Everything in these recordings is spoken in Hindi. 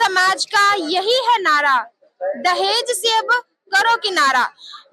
समाज का यही है नारा, दहेज से अब करो किनारा।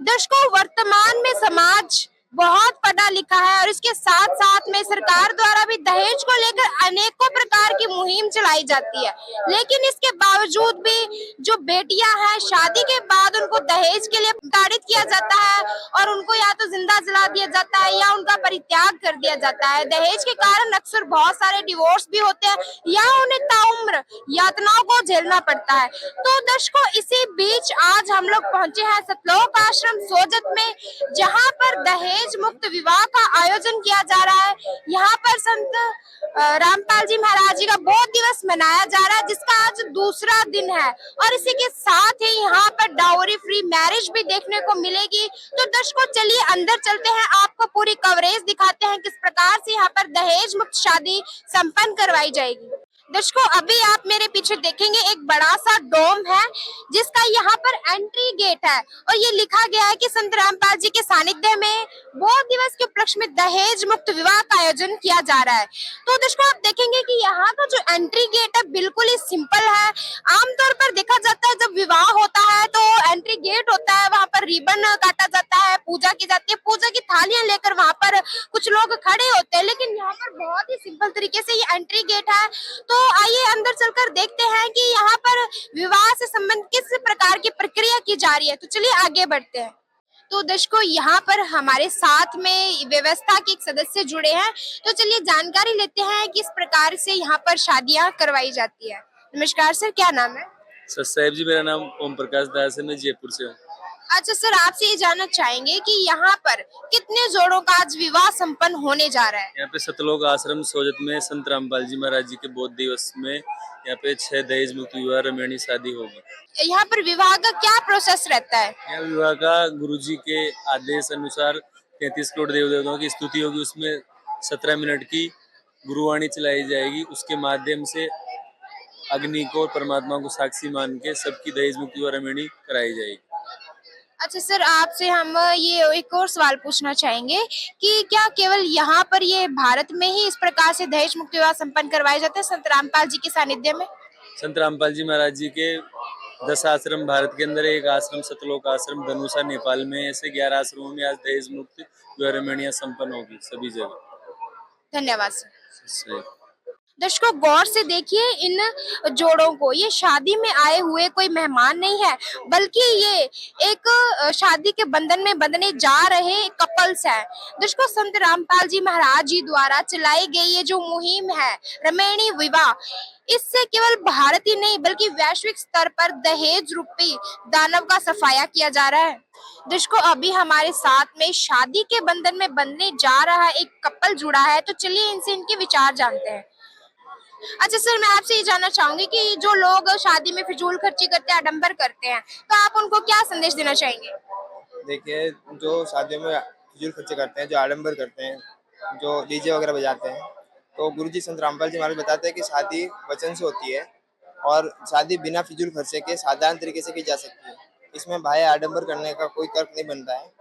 दर्शकों, वर्तमान में समाज बहुत पढ़ा लिखा है और इसके साथ साथ में सरकार द्वारा भी दहेज को लेकर अनेकों प्रकार की मुहिम चलाई जाती है, लेकिन इसके बावजूद भी जो बेटियां हैं शादी के बाद उनको दहेज के लिए प्रताड़ित किया जाता है और उनको या तो जिंदा जला दिया जाता है या उनका परित्याग कर दिया जाता है। दहेज के कारण अक्सर बहुत सारे डिवोर्स भी होते हैं या उन्हें ताउम्र यातनाओं को झेलना पड़ता है। तो दर्शकों, इसी बीच आज हम लोग पहुंचे हैं सतलोक आश्रम सोजत में, जहां पर दहेज मुक्त विवाह का आयोजन किया जा रहा है। यहाँ पर संत रामपाल जी महाराज जी का बोध दिवस मनाया जा रहा है, जिसका आज दूसरा दिन है और इसी के साथ ही यहाँ पर डाउरी फ्री मैरिज भी देखने को मिलेगी। तो दर्शकों, चलिए अंदर चलते हैं, आपको पूरी कवरेज दिखाते हैं किस प्रकार से यहाँ पर दहेज मुक्त शादी संपन्न करवाई जाएगी। दर्शकों, अभी आप मेरे पीछे देखेंगे एक बड़ा सा डोम है जिसका यहाँ पर एंट्री गेट है और ये लिखा गया है कि संत रामपाल जी के सानिध्य में बोध दिवस के उपलक्ष्य में दहेज मुक्त विवाह का आयोजन किया जा रहा है। तो दर्शकों, आप देखेंगे कि यहाँ का जो एंट्री गेट है बिल्कुल ही सिंपल है। आमतौर पर देखा जाता है जब विवाह होता है तो एंट्री गेट होता है, वहाँ पर रिबन काटा जाता है, पूजा की जाती है, पूजा की थालियां लेकर वहाँ पर कुछ लोग खड़े होते हैं, लेकिन यहाँ पर बहुत ही सिंपल तरीके से ये एंट्री गेट है। तो आइए अंदर चलकर देखते हैं कि यहाँ पर विवाह से संबंधित किस प्रकार की प्रक्रिया की जा रही है। तो चलिए आगे बढ़ते हैं। तो दर्शकों, यहाँ पर हमारे साथ में व्यवस्था के एक सदस्य जुड़े हैं, तो चलिए जानकारी लेते हैं किस प्रकार से यहाँ पर शादियां करवाई जाती है। नमस्कार सर, क्या नाम है? सर साहिब जी, मेरा नाम ओम प्रकाश दास है, मैं जयपुर से हूँ। अच्छा सर, आपसे ये जानना चाहेंगे कि यहाँ पर कितने जोड़ों का आज विवाह संपन्न होने जा रहा है? यहाँ पे सतलोक आश्रम सोजत में संत रामपाल जी महाराज जी के बोध दिवस में यहाँ पे 6 दहेज मुक्त विवाह रमणीय शादी होगी। यहाँ पर विवाह का क्या प्रोसेस रहता है? यहाँ विवाह का गुरु जी के आदेश अनुसार 33 करोड़ देव देवताओं की स्तुति होगी, उसमें 17 मिनट की गुरुवाणी चलाई जाएगी। उसके माध्यम से अग्नि को और परमात्मा को साक्षी मान के सबकी दहेज मुक्त विवाह रमणीय कराई जाएगी। अच्छा सर, आपसे हम ये एक और सवाल पूछना चाहेंगे कि क्या केवल यहाँ पर ये भारत में ही इस प्रकार से दहेज मुक्त विवाह संपन्न करवाए जाते हैं संत रामपाल जी के सानिध्य में? संत रामपाल जी महाराज जी के 10 आश्रम भारत के अंदर, एक आश्रम सतलोक आश्रम धनुषा नेपाल में, ऐसे 11 आश्रमों में आज दहेज मुक्त विवाह रमणीय संपन्न होगी सभी जगह। धन्यवाद सर। सही। दर्शकों, गौर से देखिए इन जोड़ों को, ये शादी में आए हुए कोई मेहमान नहीं है, बल्कि ये एक शादी के बंधन में बंधने जा रहे कपल्स हैं। दर्शकों, संत रामपाल जी महाराज जी द्वारा चलाई गई ये जो मुहिम है रमणीय विवाह, इससे केवल भारत ही नहीं बल्कि वैश्विक स्तर पर दहेज रूपी दानव का सफाया किया जा रहा है। दर्शकों, अभी हमारे साथ में शादी के बंधन में बंधने जा रहा एक कपल जुड़ा है, तो चलिए इनसे इनके विचार जानते हैं। अच्छा सर, मैं आपसे ये जानना चाहूंगी कि जो लोग शादी में फिजूल खर्ची करते हैं, आडंबर करते हैं, तो आप उनको क्या संदेश देना चाहेंगे? देखिए, जो शादियों में फिजूल खर्चे करते हैं, जो आडंबर करते हैं, जो डीजे वगैरह बजाते हैं, तो गुरुजी संत रामपाल जी महाराज बताते हैं कि शादी वचन से होती है और शादी बिना फिजूल खर्चे के साधारण तरीके से की जा सकती है। इसमें बाह्य आडंबर करने का कोई तर्क नहीं बनता है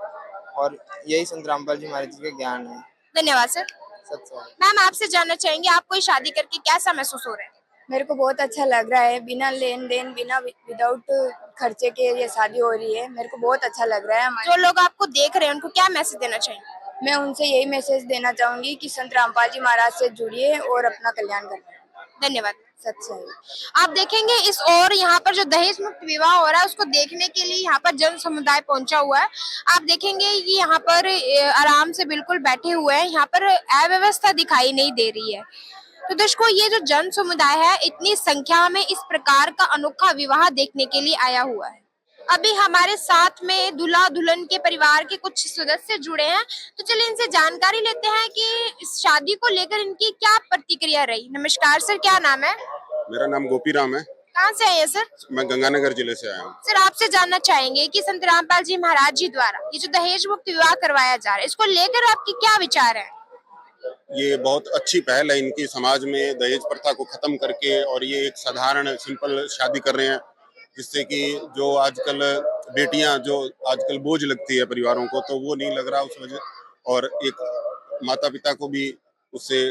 और यही संत रामपाल जी महाराज जी का ज्ञान है। धन्यवाद सर। सत्य। मैम, आपसे जानना चाहेंगे आप कोई शादी करके कैसा महसूस हो रहा है? मेरे को बहुत अच्छा लग रहा है, बिना लेन देन, बिना विदाउट खर्चे के ये शादी हो रही है। मेरे को बहुत अच्छा लग रहा है। जो लोग आपको देख रहे हैं उनको क्या मैसेज देना चाहेंगे? मैं उनसे यही मैसेज देना चाहूंगी कि संत रामपाल जी महाराज से जुड़िए और अपना कल्याण करें। धन्यवाद। सच्चाई। आप देखेंगे इस और यहाँ पर जो दहेज मुक्त विवाह हो रहा है उसको देखने के लिए यहाँ पर जन समुदाय पहुंचा हुआ है। आप देखेंगे कि यहाँ पर आराम से बिल्कुल बैठे हुए हैं, यहाँ पर अव्यवस्था दिखाई नहीं दे रही है। तो दर्शकों, ये जो जन समुदाय है इतनी संख्या में इस प्रकार का अनोखा विवाह देखने के लिए आया हुआ है। अभी हमारे साथ में दूल्हा दुल्हन के परिवार के कुछ सदस्य जुड़े हैं, तो चलिए इनसे जानकारी लेते हैं कि इस शादी को लेकर इनकी क्या प्रतिक्रिया रही। नमस्कार सर, क्या नाम है? मेरा नाम गोपी राम है। कहाँ से आए हैं सर? मैं गंगानगर जिले से आया हूँ। सर, आपसे जानना चाहेंगे कि संत रामपाल जी महाराज जी द्वारा ये जो दहेज मुक्त विवाह करवाया जा रहा है, इसको लेकर आपकी क्या विचार है? ये बहुत अच्छी पहल है इनकी, समाज में दहेज प्रथा को खत्म करके, और ये एक साधारण सिंपल शादी कर रहे हैं, जिससे कि जो आजकल बेटियां जो आजकल बोझ लगती है परिवारों को, तो वो नहीं लग रहा उस वजह, और एक माता पिता को भी उससे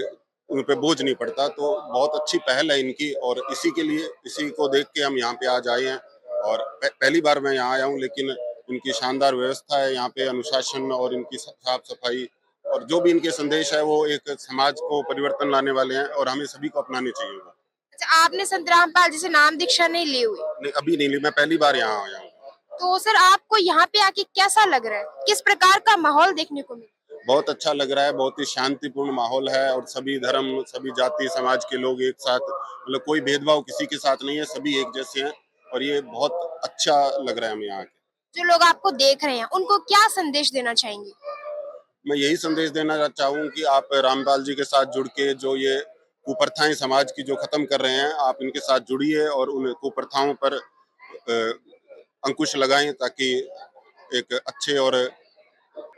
उन पे बोझ नहीं पड़ता। तो बहुत अच्छी पहल है इनकी, और इसी के लिए, इसी को देख के हम यहाँ पे आज आए हैं। और पहली बार मैं यहाँ आया हूँ, लेकिन इनकी शानदार व्यवस्था है यहाँ पे, अनुशासन और इनकी साफ सफाई, और जो भी इनके संदेश है वो एक समाज को परिवर्तन लाने वाले हैं, और हमें सभी को अपनाने चाहिए वो। अच्छा, आपने संत रामपाल जी से नाम दीक्षा नहीं ली हुई? नहीं, अभी नहीं ली, मैं पहली बार यहाँ आया हूँ। तो सर आपको यहाँ पे आके कैसा लग रहा है? किस प्रकार का माहौल देखने को मिला? बहुत अच्छा लग रहा है, बहुत ही शांतिपूर्ण माहौल है, और सभी धर्म, सभी जाति समाज के लोग एक साथ, मतलब कोई भेदभाव किसी के साथ नहीं है, सभी एक जैसे हैं, और ये बहुत अच्छा लग रहा है हमें यहाँ के। जो लोग आपको देख रहे हैं उनको क्या संदेश देना चाहेंगे? मैं यही संदेश देना चाहूँ कि आप रामपाल जी के साथ जुड़ के जो ये कुप्रथाएं समाज की जो खत्म कर रहे हैं, आप इनके साथ जुड़िए और उन कुप्रथाओं पर अंकुश लगाएं, ताकि एक अच्छे और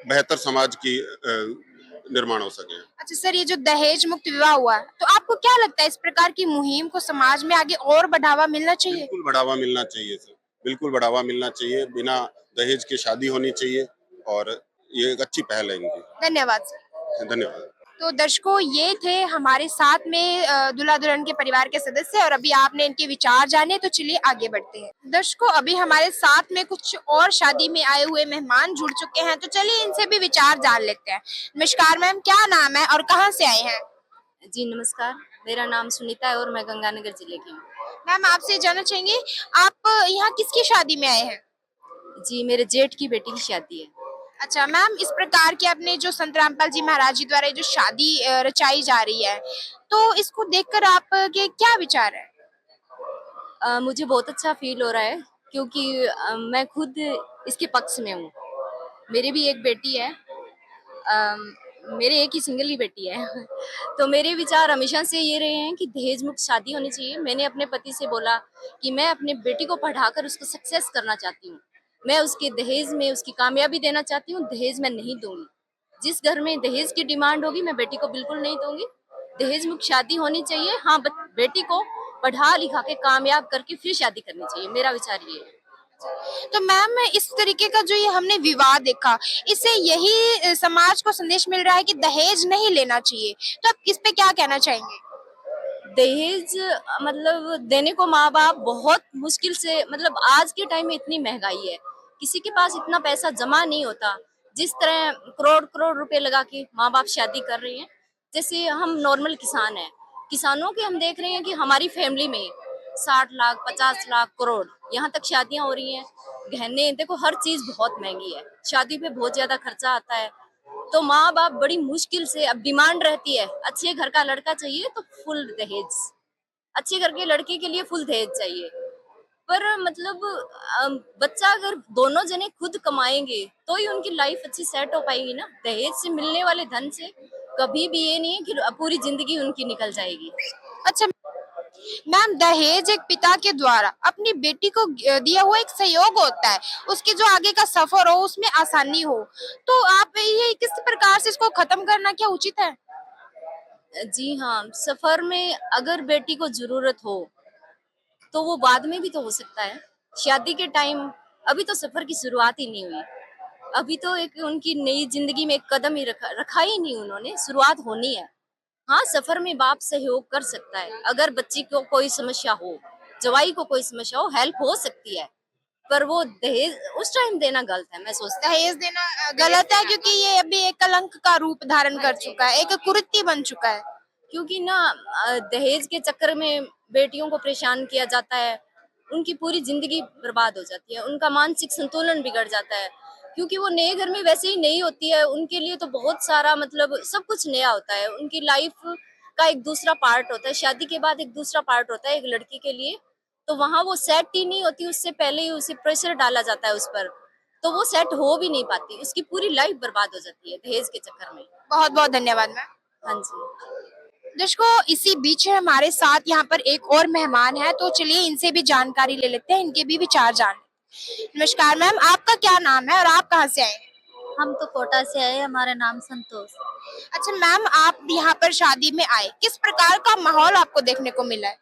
बेहतर समाज की निर्माण हो सके। अच्छा सर, ये जो दहेज मुक्त विवाह हुआ है, तो आपको क्या लगता है इस प्रकार की मुहिम को समाज में आगे और बढ़ावा मिलना चाहिए? बिल्कुल बढ़ावा मिलना चाहिए सर, बिल्कुल बढ़ावा मिलना चाहिए, बिना दहेज के शादी होनी चाहिए, और ये एक अच्छी पहल है इनकी। धन्यवाद सर। धन्यवाद। तो दर्शकों, ये थे हमारे साथ में दूल्हा दुल्हन के परिवार के सदस्य, और अभी आपने इनके विचार जाने, तो चलिए आगे बढ़ते हैं। दर्शकों, अभी हमारे साथ में कुछ और शादी में आए हुए मेहमान जुड़ चुके हैं, तो चलिए इनसे भी विचार जान लेते हैं। नमस्कार मैम, क्या नाम है और कहाँ से आए हैं? जी नमस्कार, मेरा नाम सुनीता है और मैं गंगानगर जिले की हूँ। मैम, आपसे जानना चाहेंगे, आप यहाँ किसकी शादी में आए हैं? जी, मेरे जेठ की बेटी की शादी है। अच्छा मैम, इस प्रकार के अपने जो संत रामपाल जी महाराज जी द्वारा ये जो शादी रचाई जा रही है, तो इसको देखकर आपके क्या विचार है? मुझे बहुत अच्छा फील हो रहा है, क्योंकि मैं खुद इसके पक्ष में हूँ। मेरी भी एक बेटी है, मेरे एक ही सिंगल ही बेटी है। तो मेरे विचार हमेशा से ये रहे हैं कि दहेज मुक्त शादी होनी चाहिए। मैंने अपने पति से बोला कि मैं अपने बेटी को पढ़ाकर उसको सक्सेस करना चाहती हूँ। मैं उसके दहेज में उसकी कामयाबी देना चाहती हूँ, दहेज मैं नहीं दूंगी। जिस घर में दहेज की डिमांड होगी मैं बेटी को बिल्कुल नहीं दूंगी। दहेज मुक्त शादी होनी चाहिए। हाँ, बेटी को पढ़ा लिखा के कामयाब करके फिर शादी करनी चाहिए, मेरा विचार ये है। तो मैम, इस तरीके का जो ये हमने विवाह देखा, इससे यही समाज को संदेश मिल रहा है कि दहेज नहीं लेना चाहिए, तो आप इस पे क्या कहना चाहेंगे? दहेज मतलब देने को माँ बाप बहुत मुश्किल से, मतलब आज के टाइम में इतनी महंगाई है, किसी के पास इतना पैसा जमा नहीं होता। जिस तरह करोड़ करोड़ रुपए लगा के माँ बाप शादी कर रहे हैं, जैसे हम नॉर्मल किसान हैं, किसानों के हम देख रहे हैं कि हमारी फैमिली में 60 लाख 50 लाख करोड़ यहाँ तक शादियां हो रही हैं। गहने देखो, हर चीज बहुत महंगी है, शादी पे बहुत ज्यादा खर्चा आता है। तो माँ बाप बड़ी मुश्किल से, अब डिमांड रहती है अच्छे घर का लड़का चाहिए तो फुल दहेज, अच्छे घर के लड़के के लिए फुल दहेज चाहिए। पर मतलब बच्चा अगर दोनों जने खुद कमाएंगे तो ही उनकी लाइफ अच्छी सेट हो पाएगी ना। दहेज से मिलने वाले धन से कभी भी ये नहीं है कि पूरी जिंदगी उनकी निकल जाएगी। अच्छा मैम, दहेज एक पिता के द्वारा अपनी बेटी को दिया हुआ एक सहयोग होता है, उसके जो आगे का सफर हो उसमें आसानी हो, तो आप ये किस प्रकार से इसको खत्म करना क्या उचित है? जी हाँ, सफर में अगर बेटी को जरूरत हो तो वो बाद में भी तो हो सकता है। शादी के टाइम अभी तो सफर की शुरुआत ही नहीं हुई, अभी तो एक उनकी नई जिंदगी में एक कदम ही रखा ही नहीं उन्होंने, शुरुआत होनी है। हाँ, सफर में बाप सहयोग कर सकता है, अगर बच्ची को कोई समस्या हो, जवाई को कोई समस्या हो, हेल्प हो सकती है। पर वो दहेज उस टाइम देना गलत है, मैं सोचता हूँ। दहेज देना गलत है, क्योंकि ये अभी एक कलंक का रूप धारण कर चुका है, एक कुरीति बन चुका है। क्योंकि ना दहेज के चक्कर में बेटियों को परेशान किया जाता है, उनकी पूरी जिंदगी बर्बाद हो जाती है, उनका मानसिक संतुलन बिगड़ जाता है। क्योंकि वो नए घर में वैसे ही नहीं होती है, उनके लिए तो बहुत सारा मतलब सब कुछ नया होता है, उनकी लाइफ का एक दूसरा पार्ट होता है, शादी के बाद एक दूसरा पार्ट होता है एक लड़की के लिए। तो वहाँ वो सेट ही नहीं होती, उससे पहले ही उसे प्रेशर डाला जाता है उस पर, तो वो सेट हो भी नहीं पाती, उसकी पूरी लाइफ बर्बाद हो जाती है दहेज के चक्कर में। बहुत बहुत धन्यवाद मैम। हाँ जी। दर्शकों, इसी बीच हमारे साथ यहाँ पर एक और मेहमान है, तो चलिए इनसे भी जानकारी ले लेते हैं, इनके भी विचार जान। नमस्कार मैम, आपका क्या नाम है और आप कहाँ से आए हैं? हम तो कोटा से आए, हमारा नाम संतोष। अच्छा मैम, आप यहाँ पर शादी में आए, किस प्रकार का माहौल आपको देखने को मिला है?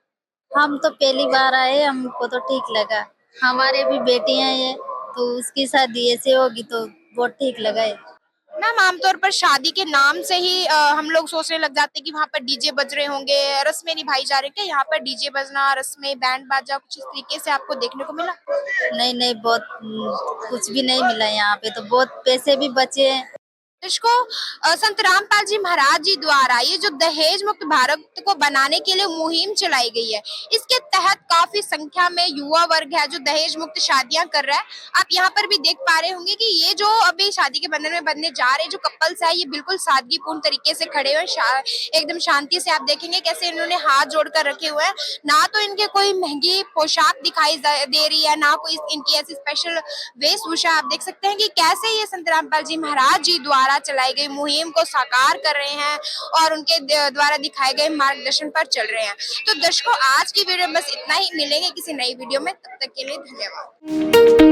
हम तो पहली बार आए, हमको तो ठीक लगा। हमारे भी बेटियां हैं, तो उसकी शादी ऐसे होगी तो बहुत ठीक लगा है। मैम आमतौर पर शादी के नाम से ही हम लोग सोचने लग जाते हैं कि वहां पर डीजे बज रहे होंगे, रस्में निभाई जा रही है। क्या यहाँ पर डीजे बजना, रस्में, बैंड बाजा कुछ इस तरीके से आपको देखने को मिला? नहीं नहीं, बहुत कुछ भी नहीं मिला यहाँ पे, तो बहुत पैसे भी बचे। इसको संत रामपाल जी महाराज जी द्वारा ये जो दहेज मुक्त भारत को बनाने के लिए मुहिम चलाई गई है, इसके तहत काफी संख्या में युवा वर्ग है जो दहेज मुक्त शादियां कर रहा है। आप यहाँ पर भी देख पा रहे होंगे कि ये जो अभी शादी के बंधन में बंधने जा रहे जो कपल्स है, ये बिल्कुल सादगीपूर्ण तरीके से खड़े हुए हैं। एकदम शांति से आप देखेंगे कैसे इन्होंने हाथ जोड़कर रखे हुए हैं। ना तो इनके कोई महंगी पोशाक दिखाई दे रही है, ना कोई इनकी ऐसी स्पेशल वेशभूषा। आप देख सकते हैं कि कैसे ये संत रामपाल जी महाराज जी द्वारा चलाई गई मुहिम को साकार कर रहे हैं और उनके द्वारा दिखाए गए मार्गदर्शन पर चल रहे हैं। तो दर्शकों, आज की वीडियो में बस इतना ही। मिलेंगे किसी नई वीडियो में, तब तक के लिए धन्यवाद।